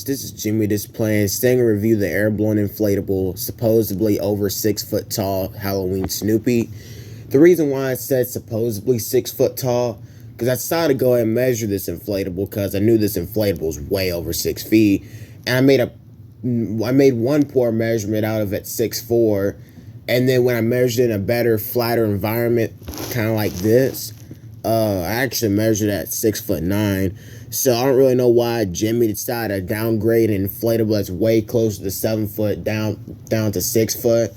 guys, this is Jimmy Displaying, staying to review the airblown inflatable, supposedly over 6 foot tall Halloween Snoopy. The reason why I said supposedly 6 foot tall, because I decided to go ahead and measure this inflatable because I knew this inflatable was way over 6 feet, and I made one poor measurement out of it 6'4", and then when I measured in a better, flatter environment, kind of like this, I actually measured at 6'9". So I don't really know why Jimmy decided to downgrade an inflatable that's way closer to 7 foot down to 6 foot.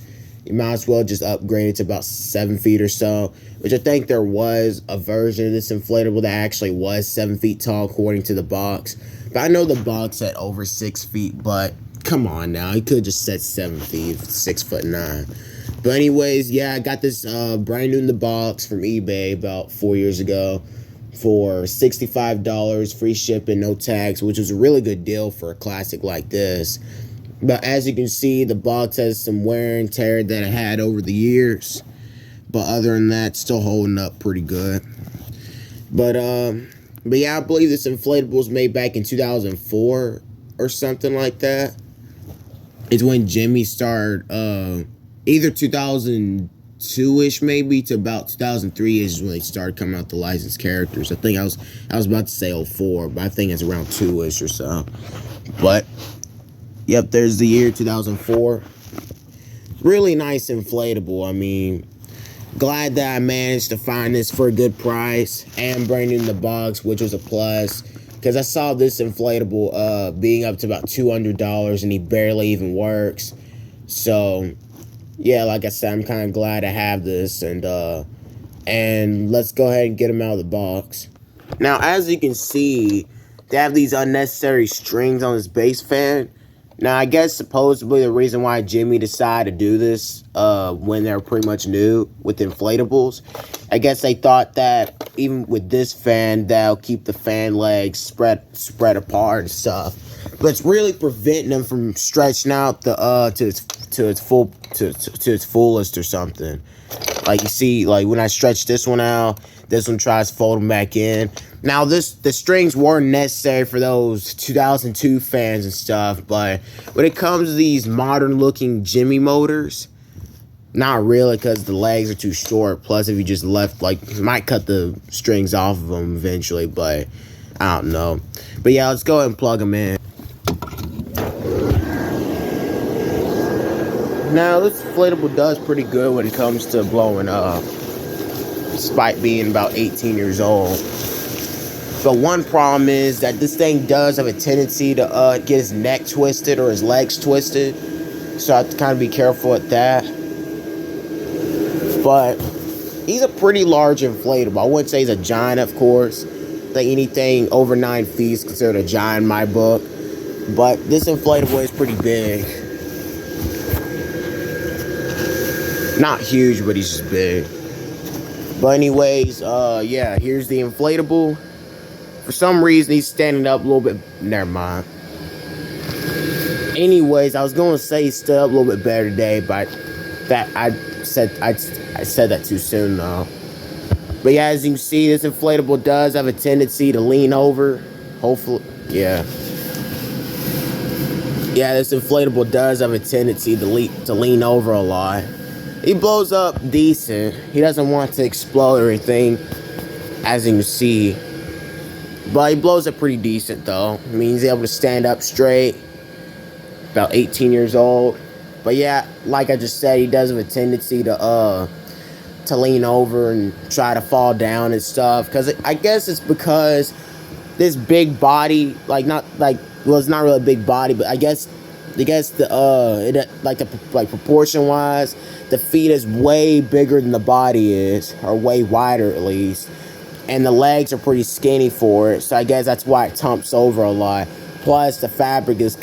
You might as well just upgrade it to about 7 feet or so, which I think there was a version of this inflatable that actually was 7 feet tall according to the box. But I know the box said over 6 feet, but come on now, he could have just said 7 feet, 6'9". But anyways, yeah, I got this brand new in the box from eBay about 4 years ago for $65, free shipping, no tax, which was a really good deal for a classic like this. But as you can see, the box has some wear and tear that it had over the years. But other than that, still holding up pretty good. But yeah, I believe this inflatable was made back in 2004 or something like that. It's when Jimmy started, either 2002-ish maybe to about 2003 is when they started coming out the licensed characters. I think I was about to say 04, but I think it's around 2-ish or so. But yep, there's the year 2004. Really nice inflatable. I mean, glad that I managed to find this for a good price and brand new in the box, which was a plus. Because I saw this inflatable being up to about $200 and he barely even works. So yeah, like I said, I'm kind of glad I have this, and let's go ahead and get him out of the box. Now, as you can see, they have these unnecessary strings on this base fan. Now, I guess supposedly the reason why Jimmy decided to do this when they're pretty much new with inflatables, I guess they thought that even with this fan, that'll keep the fan legs spread apart and stuff. But it's really preventing them from stretching out the to its fullest or something. Like you see, like when I stretch this one out, this one tries folding back in. Now the strings weren't necessary for those 2002 fans and stuff, but when it comes to these modern looking Jimmy motors, not really, because the legs are too short. Plus, if you just left, like, you might cut the strings off of them eventually, but I don't know. But yeah, let's go ahead and plug them in. Now, this inflatable does pretty good when it comes to blowing up, despite being about 18 years old. But one problem is that this thing does have a tendency to get his neck twisted or his legs twisted. So I have to kind of be careful with that. But he's a pretty large inflatable. I wouldn't say he's a giant, of course. I think anything over 9 feet is considered a giant in my book. But this inflatable is pretty big. Not huge, but he's just big. But anyways, yeah, here's the inflatable. For some reason, he's standing up a little bit. Never mind. Anyways, I was going to say he's still up a little bit better today, but I said that too soon, though. But yeah, as you can see, this inflatable does have a tendency to lean over. Hopefully, yeah. Yeah, this inflatable does have a tendency to lean over a lot. He blows up decent. He doesn't want to explode or anything, as you can see. But he blows up pretty decent, though. I mean, he's able to stand up straight. About 18 years old. But yeah, like I just said, he does have a tendency to lean over and try to fall down and stuff. Because I guess it's because this big body, it's not really a big body, but I guess proportion wise, the feet is way bigger than the body is, or way wider at least, and the legs are pretty skinny for it, so I guess that's why it tumps over a lot. Plus, the fabric's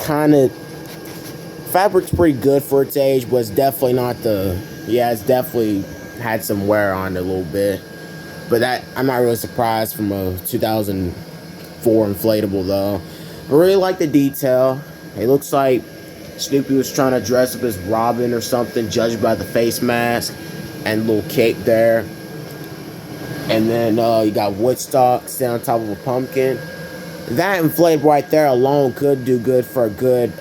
pretty good for its age, but it's definitely not it's definitely had some wear on it a little bit. But that, I'm not really surprised from a 2004 inflatable, though. I really like the detail. It looks like Snoopy was trying to dress up as Robin or something, judged by the face mask and little cape there. And then you got Woodstock sitting on top of a pumpkin. That inflatable right there alone could do good for a good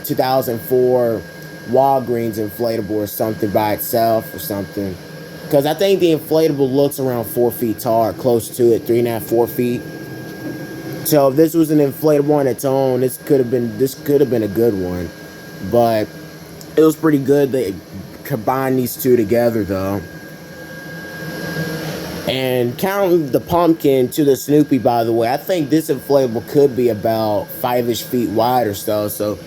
2004 Walgreens inflatable or something by itself or something. Because I think the inflatable looks around 4 feet tall or close to it, 3.5, 4 feet. So if this was an inflatable on its own, this could have been a good one. But it was pretty good. They combined these two together though. And counting the pumpkin to the Snoopy, by the way, I think this inflatable could be about 5-ish feet wide or so. So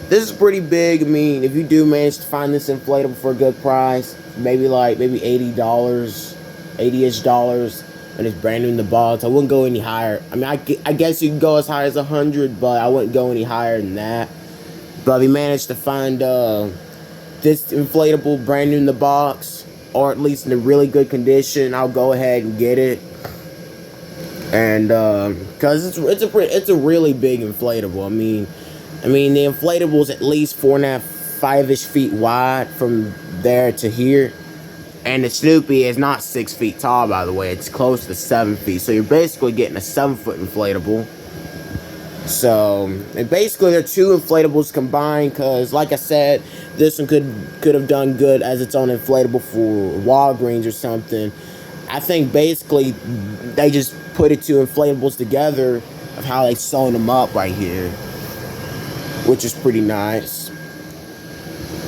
this is pretty big. I mean, if you do manage to find this inflatable for a good price, maybe $80, $80-ish dollars, and it's brand new in the box, I wouldn't go any higher. I mean, I guess you can go as high as 100, but I wouldn't go any higher than that. But if you manage to find this inflatable brand new in the box, or at least in a really good condition, I'll go ahead and get it. And because it's a really big inflatable. I mean the inflatable is at least 4.5, 5-ish feet wide from there to here. And the Snoopy is not 6 feet tall, by the way. It's close to 7 feet. So you're basically getting a 7-foot inflatable. So, and basically they're two inflatables combined, because like I said, this one could have done good as its own inflatable for Walgreens or something. I think basically they just put it two inflatables together of how they sewn them up right here, which is pretty nice.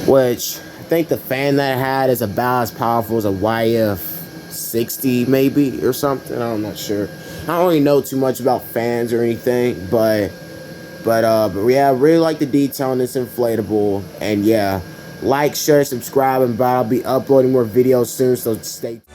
Which I think the fan that I had is about as powerful as a YF60 maybe or something. I'm not sure. I don't really know too much about fans or anything, but yeah, I really like the detail on this inflatable. And yeah, like, share, subscribe, and I'll be uploading more videos soon, so stay tuned.